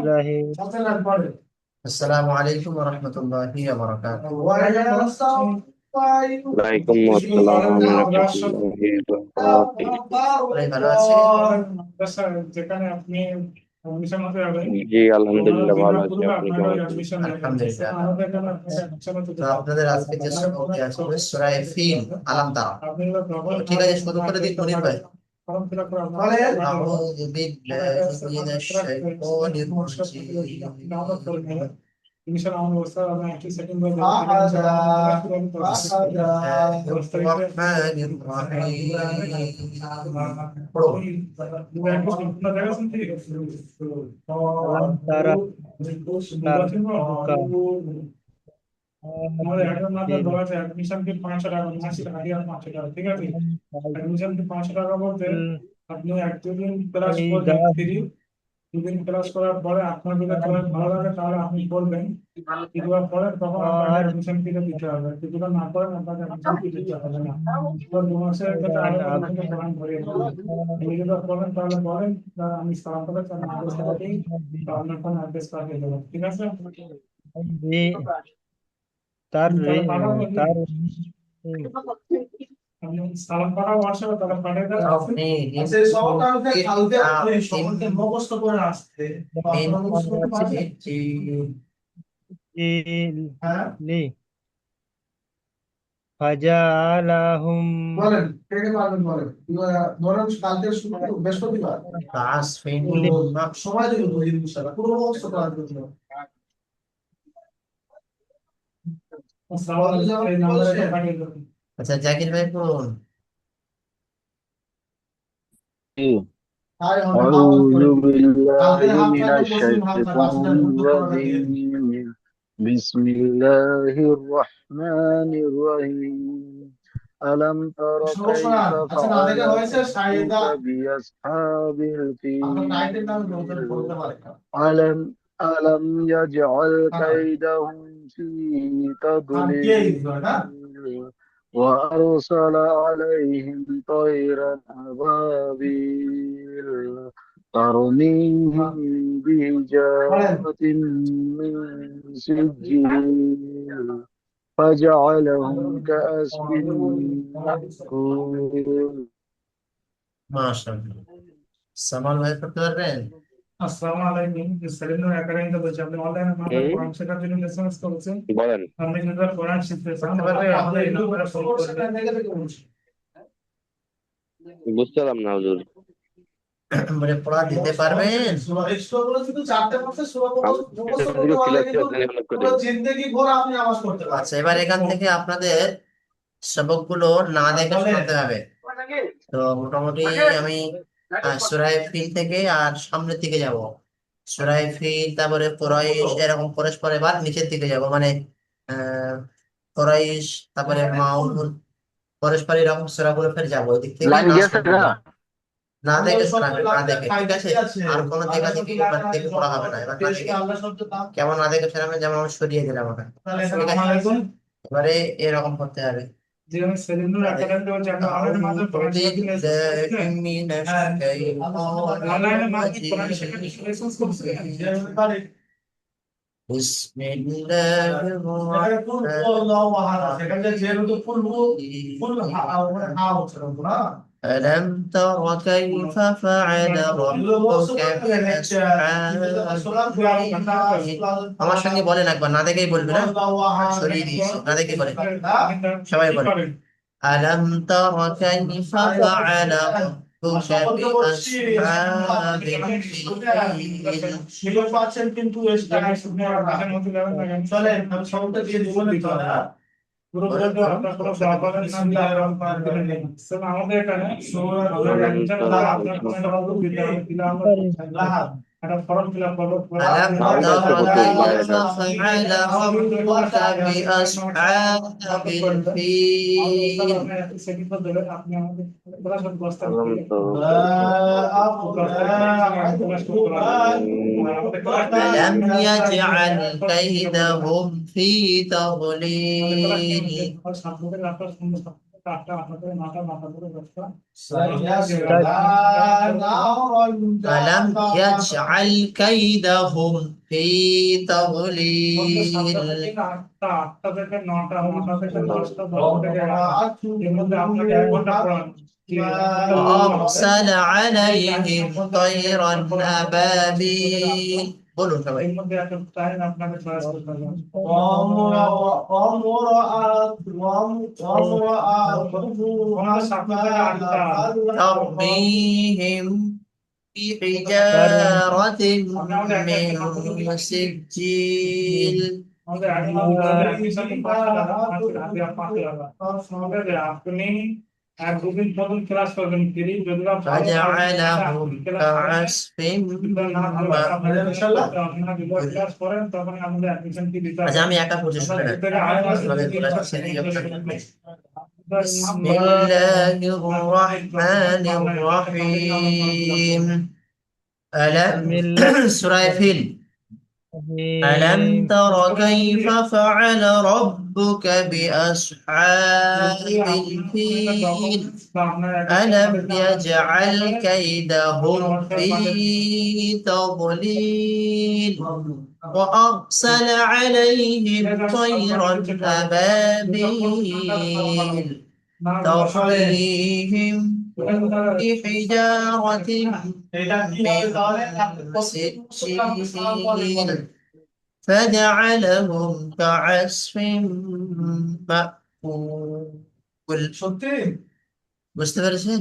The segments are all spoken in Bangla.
রহিম। আসসালামু আলাইকুম ওয়া রাহমাতুল্লাহি ওয়া বারাকাতুহু। ওয়ালাইকুম আসসালাম রাহমাতুল্লাহি ওয়া বারাকাতুহু। ভাই ভালো আছেন? যেখানে আপনি admission হতে যাবেন, জি তো ওনারা আলহামদুলিল্লাহ ভালো বিনা আছি, পূর্বে আপনি আপনাকে কেমন ওই আছেন? admission নেবেন। আলহামদুলিল্লাহ। আমাদের এখানে আপনাকে admission হতে তো যেতে হবে। আপনাদের আজকে যে শ্লোকটি আসবে সূরা ফিল আলাম তারা। আপনি হলো তো তখন ঠিক আছে, শুরু করে দিন মনির ভাই। ফর্ম ফিল আপ করে আপনার আউযু বিল্লাহি মিনাশ শাইতানির ডাউনলোড করে রাজিম। নেবেন। ইনশাআল্লাহ আমার অবস্থা আমি একটি সেকেন্ড বাই বিসমিল্লাহির রহমানির রহিম। পড়ুন। আলাম তারা কার আমাদের এখন মাত্র দিন বলা যায় অ্যাডমিশন ফি 500 টাকা, মাসিক আগে আর 500 টাকা, ঠিক আছে? অ্যাডমিশন ফি 500 টাকা বলতে আপনি এক দুদিন ক্লাস করবেন ফ্রি, দুদিন ক্লাস করার পরে আপনার যদি ক্লাস ভালো লাগে তাহলে আপনি করবেন, কিছুবার পরে তখন আপনাকে আর অ্যাডমিশন ফিটা দিতে হবে, কিছুবার না করেন আপনাকে অ্যাডমিশন ফি দিতে হবে না। তো 2 মাসের ক্ষেত্রে আরো পর্যন্ত প্রদান ভরিয়ে দেবেন। আপনি যদি বলেন তাহলে বলেন, আমি সালাম করে আপনার আদেশ পাঠিয়ে আপনার ফোন অ্যাড্রেস পাঠিয়ে দেবো, ঠিক আছে? তার আপনি তাহলে পাঠাবো কি? তার আপনি সালাম পাঠাবো হোয়াটসঅ্যাপে, তাহলে পাঠিয়ে দেন। আপনি আচ্ছা, এই সবটা আমাকে কালকে আপনি সকলকে মুখস্থ করে আসতে, তো আপনারা মুখস্থ করতে পারবেন? হ্যাঁ, ফাজালাহুম বলেন কে কে পারবেন বলেন। ধরেন কালকে বৃহস্পতিবার, সময় দেবেন 2 দিন ইনশাআল্লাহ, পুরো মুখস্থ করার জন্য। আসসালামু আলাইকুম, এই নাম্বারে পাঠিয়ে দেবেন। আচ্ছা জাকির ভাই পড়ুন। জি, তাই হবে, হাফ হাফ করে আউযু দিন। কালকে বিল্লাহি হাফ থাকবে, মিনাশ পরশুদিন হাফ থাকবে, আসলে শাইতানির মুখস্থ করাটা দিয়ে দিন। রাজিম। বিসমিল্লাহির রহমানির রহিম। আলাম তারা সমস্যা না, কাইফা আচ্ছা না দেখে ফাআলা হয়েছে সাইদা, রাব্বুকা বিআসহাবিল আপনার টাইটেল নাম ফিল। বলতে পারেন না। আলাম আলাম ইয়াজআল হ্যাঁ, কাইদাহুম ফি কে তাদলিল। ইউজ করে না? وأرسل عليهم طيرا أبابيل ترميهم বলেন بحجارة من سجيل فجعلهم كعصف مأكول. মাশাআল্লাহ। সামাল ভাই পড়তে পারবেন? আসসালামু আলাইকুম, সেলিনুর একাডেমিতে বলছি। আপনি অনলাইনে আমাদের কোরআন শেখার জন্য এসএমএস করেছেন। বলেন। আপনি যদি কোরআন শিখতে চান পড়তে পারবেন? তাহলে এই নম্বরে ফোন করবেন। বুঝতে পারলাম না হুজুর। মানে পড়া দিতে পারবেন? সূরা এক্সট্রা বলে শুধু 4টে মাসে সূরা আমি মুখস্থ করতে পারলে সিলেক্ট কিন্তু পুরো করেন। জিন্দেগি ভর আপনি নামাজ পড়তে আচ্ছা, পারবেন। এবার এখান থেকে আপনাদের সবকগুলো না দেখে বলেন শোনাতে হবে। তো মোটামুটি আমি সূরা ফিল থেকে আর সামনের দিকে যাব। সূরা ফিল, তারপরে কুরাইশ, এরকম পরস্পর এবার নিচের দিকে যাব, মানে আহ কুরাইশ, তারপরে মাউন, পরস্পর এরকম সূরাগুলো ফের যাবো ওই দিক থেকে লাইন না গেছে শুনবো না? না, না দেখে শোনাবে, না দেখে, ঠিক আছে? আর কোনো দেখা দেখি এবার থেকে পড়া হবে না, এবার না দেখে কেমন না দেখে শোনাবেন, যেমন আমি সরিয়ে দিলাম ওটা, ঠিক আছে? এবারে এরকম করতে হবে। যে আমি সেলিনুর একাডেমিতে বলছি, আপনি অনলাইনে মাধ্যমে কোরআন শেখার জন্য এসএমএস করছেন। অনলাইনে মাধ্যমে কোরআন শেখার জন্য এসএমএস করছেন। بسم الله الرحمن ألم تر كيف فعل ربك بأصحاب الفيل আমার সঙ্গে বলেন একবার, না দেখেই বলবে না, সরিয়ে দিয়েছি, না দেখেই বলেন, সবাই বলেন। ألم تر كيف فعل ربك بأصحاب الفيل পাচ্ছেন কিন্তু চলেন আমি সবটা দিয়ে দিব না। পুরো বলতে আপনার কোনো প্রবলেম নেই। স্যার আমাদের এখানে আমাদের আলাম একজন তারা আপনার কাইফা কোনো রকম দিলে আমরা একটা ফর্ম ফিল আপ করবো। ألم সাউন্ড আসতে تر প্রচুর كيف বাইরে যান। فعل ربك بأصحاب الفيل আপনি আমাদের ক্লাসের বস্তান আলাম দিয়ে তারা ألم يجعل كيدهم في تضليل আটটা আটটা করে নটা নটা করে দশটা ألم يجعل كيدهم في تضليل আটটা আটটা থেকে নটা নটা থেকে দশটা দশটা থেকে এর মধ্যে আপনাকে 1 ঘন্টা পড়ানো وأرسل عليهم طيرا أبابيل বলুন সবাই এর মধ্যে একটা টাইম আপনাকে চয়েস করতে হবে ওনার সাথে থেকে আটটা ترميهم بحجارة من سجيل আমাদের অ্যাডমিশন 500 টাকা আমাদের আপনি এক দুদিন প্রথম ক্লাস করবেন ফ্রি যদি فجعلهم كعصف ক্লাস করেন তখন আমাদের অ্যাডমিশন ফি দিতে আচ্ছা হবে আমি একা পড়ছি শুনে নেন। بسم الله الرحمن الرحيم ألم سورة الفيل ألم تر كيف فعل ربك بأصحاب الفيل ألم يجعل كيدهم في تضليل وأرسل عليهم طيرا أبابيل ترميهم بحجارة من سجيل فجعلهم كعصف مأكول বুঝতে পেরেছেন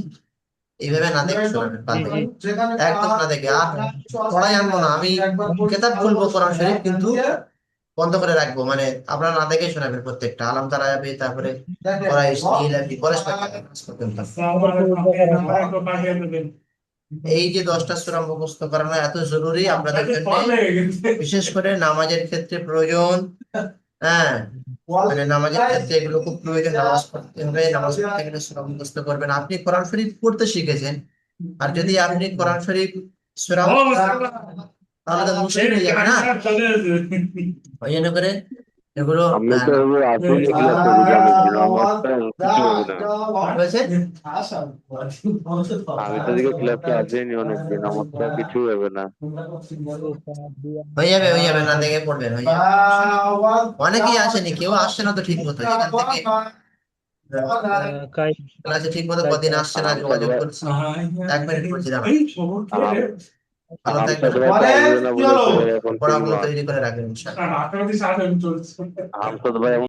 এইভাবে না দেখে শোনাবেন বাদ বাকি। একদম না দেখে আর পড়াই আনবো না আমি কেতাব খুলবো কোরআন শরীফ কিন্তু বন্ধ করে রাখবো মানে আপনারা না দেখে শোনাবেন প্রত্যেকটা আলাম তারা যাবে তারপরে এই যে 10টা সূরা মুখস্থ করানো এত জরুরি আপনাদের জন্য বিশেষ করে নামাজের ক্ষেত্রে প্রয়োজন হ্যাঁ মানে নামাজের ক্ষেত্রে এগুলো খুব প্রয়োজন নামাজ পড়তে হবে নামাজ পড়তে গেলে সূরা মুখস্থ করবেন আপনি কোরআন শরীফ পড়তে শিখেছেন আর যদি আপনি কোরআন শরীফ সূরা তাহলে তো মুশকিল হয়ে যাবে না ওই জন্য করে এগুলো আমি তো এবার আসলে ক্লাস করবো জানি নামাজটা কিছু হবে না হয়েছে আমি তো দিকে ক্লাসে আসেনি অনেকদিন নামাজটা কিছু হবে না হয়ে যাবে না দেখে পড়বেন হয়ে যাবে অনেকেই আসেনি কেউ আসছে না তো ঠিক মতো এখান থেকে ক্লাসে ঠিক মতো কদিন আসছে না যোগাযোগ করছি 1 মিনিট করছি দাঁড়ান ভালো আমি থাকবেন তো ভাই পারবো না বলে এখন পড়াগুলো তৈরি করে রাখবেন ইনশাআল্লাহ আঠারো দিন সাথে চলছে আমি তো ভাই